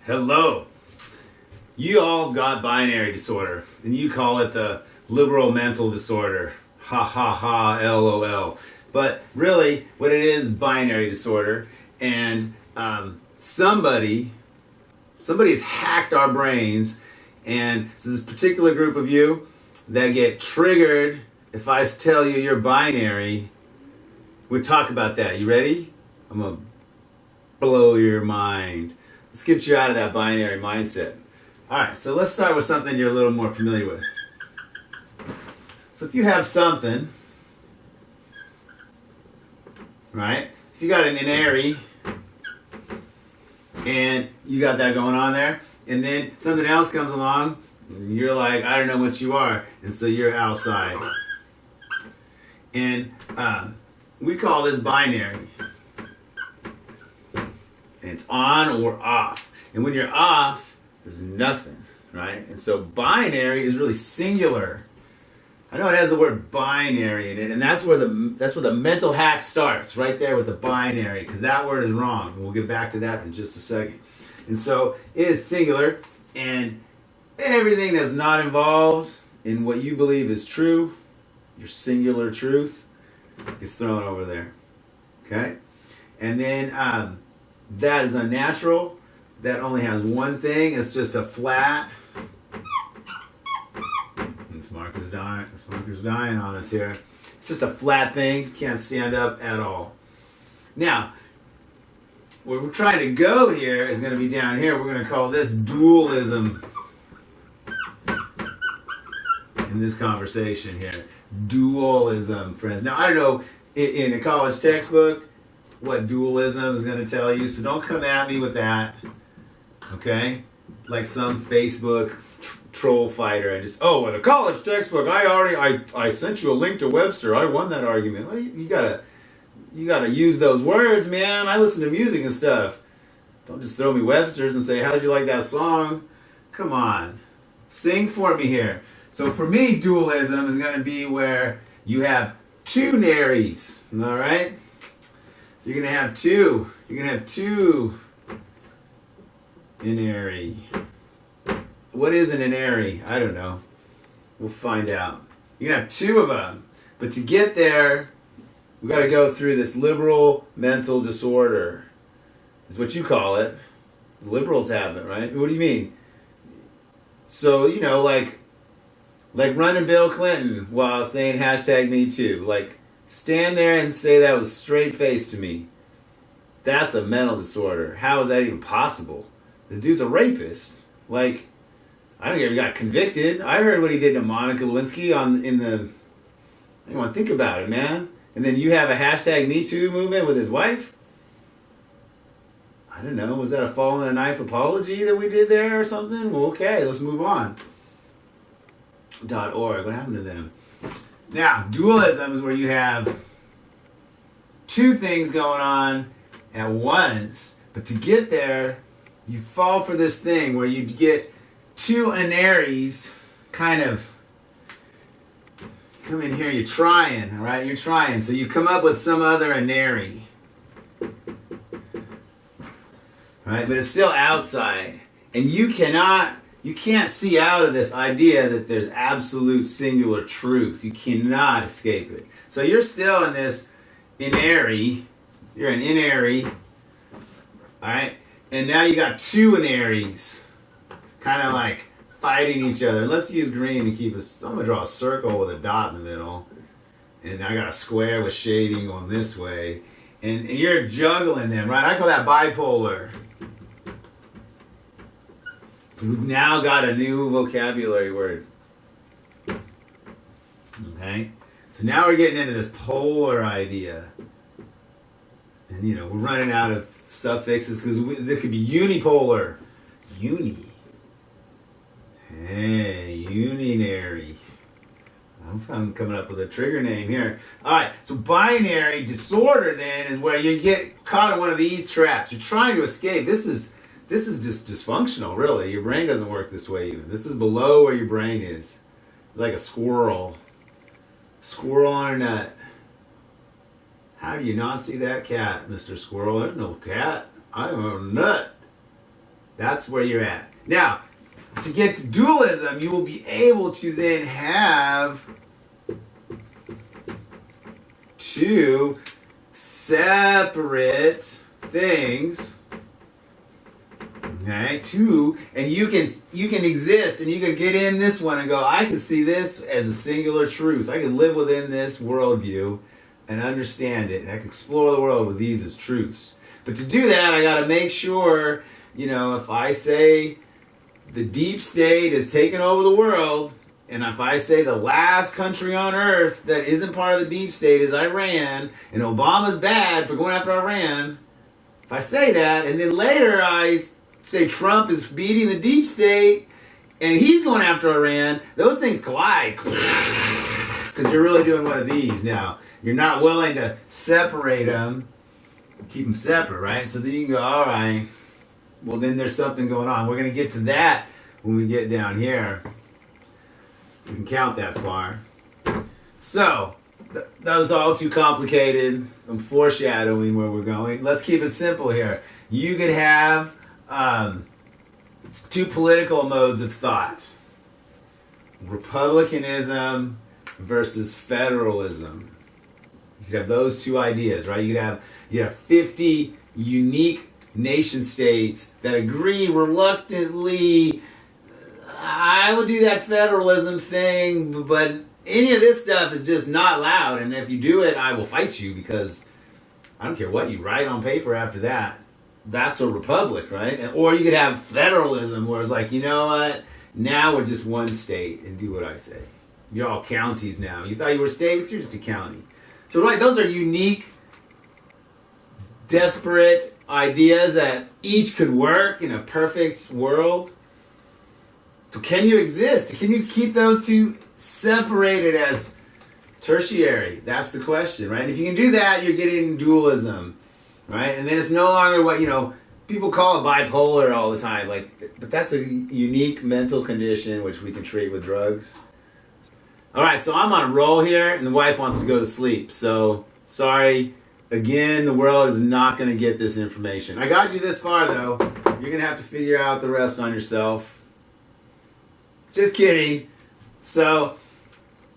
Hello. You all have got binary disorder, and you call it the liberal mental disorder. Ha ha ha, LOL. But really, what it is binary disorder, and somebody has hacked our brains, and so this particular group of you that get triggered if I tell you you're binary, we'll talk about that. You ready? I'm gonna blow your mind. Let's get you out of that binary mindset. Alright, so let's start with something you're a little more familiar with. So if you have something, right? If you got an inary, and you got that going on there, and then something else comes along, and you're like, I don't know what you are, and so you're outside. And we call this binary. And it's on or off. And when you're off, there's nothing, right? And so binary is really singular. I know it has the word binary in it, and that's where the mental hack starts, right there with the binary, because that word is wrong. And we'll get back to that in just a second. And so it is singular, and everything that's not involved in what you believe is true, your singular truth, gets thrown over there. Okay? And then that is unnatural. That only has one thing. It's just a flat. This marker's dying on us here. It's just a flat thing. Can't stand up at all. Now, where we're trying to go here is going to be down here. We're going to call this dualism in this conversation here. Dualism, friends. Now, I don't know in a college textbook what dualism is going to tell you, so don't come at me with that. Okay? Like some Facebook troll fighter. I just, in a college textbook, I sent you a link to Webster. I won that argument. Well, you gotta use those words, man. I listen to music and stuff. Don't just throw me Webster's and say, how'd you like that song? Come on. Sing for me here. So for me, dualism is going to be where you have two naries. All right? You're going to have two. You're going to have two inary. What is an inary? I don't know. We'll find out. You're going to have two of them. But to get there, we got to go through this liberal mental disorder. Is what you call it. Liberals have it, right? What do you mean? So, like running Bill Clinton while saying #MeToo. Like, stand there and say that with a straight face to me. That's a mental disorder. How is that even possible? The dude's a rapist. Like, I don't care if he got convicted. I heard what he did to Monica Lewinsky I don't want to think about it, man. And then you have a #MeToo movement with his wife? I don't know. Was that a fall in a knife apology that we did there or something? Well, okay, let's move on. .org. What happened to them? Now, dualism is where you have two things going on at once. But to get there, you fall for this thing where you get two inaries kind of come in here. You're trying, all right? You're trying. So you come up with some other inary. Right? But it's still outside. And you can't see out of this idea that there's absolute singular truth. You cannot escape it. So you're still in this inary. You're an inary. All right? And now you got two inaries kind of like fighting each other. Let's use green to keep us. I'm going to draw a circle with a dot in the middle. And I got a square with shading going this way. And you're juggling them, right? I call that bipolar. We've now got a new vocabulary word. Okay? So now we're getting into this polar idea. And, we're running out of suffixes because there could be unipolar. Uni. Hey, uninary. I'm coming up with a trigger name here. All right, so binary disorder then is where you get caught in one of these traps. You're trying to escape. This is just dysfunctional, really. Your brain doesn't work this way even. This is below where your brain is. Like a squirrel. Squirrel on a nut. How do you not see that cat, Mr. Squirrel? There's no cat. I'm a nut. That's where you're at. Now, to get to dualism, you will be able to then have two separate things. Okay, and you can exist, and you can get in this one and go, I can see this as a singular truth. I can live within this worldview and understand it, and I can explore the world with these as truths. But to do that, I got to make sure, if I say the deep state is taking over the world, and if I say the last country on earth that isn't part of the deep state is Iran, and Obama's bad for going after Iran, if I say that, and then later I say Trump is beating the deep state, and he's going after Iran, those things collide. Because you're really doing one of these now. You're not willing to separate them, keep them separate, right? So then you can go, all right, well then there's something going on. We're going to get to that when we get down here. We can count that far. So, that was all too complicated. I'm foreshadowing where we're going. Let's keep it simple here. You could have two political modes of thought. Republicanism versus federalism. You could have those two ideas, right? You could have 50 unique nation states that agree reluctantly, I will do that federalism thing, but any of this stuff is just not allowed, and if you do it, I will fight you, because I don't care what you write on paper after that. That's a republic, right? Or you could have federalism, where it's like, you know what? Now we're just one state, and do what I say. You're all counties now. You thought you were states? You're just a county. So, right, those are unique, desperate ideas that each could work in a perfect world. So can you exist? Can you keep those two separated as tertiary? That's the question, right? If you can do that, you're getting dualism, right? And then it's no longer what, people call it bipolar all the time. But that's a unique mental condition which we can treat with drugs. All right, so I'm on a roll here, and the wife wants to go to sleep. So, sorry. Again, the world is not going to get this information. I got you this far, though. You're going to have to figure out the rest on yourself. Just kidding. So,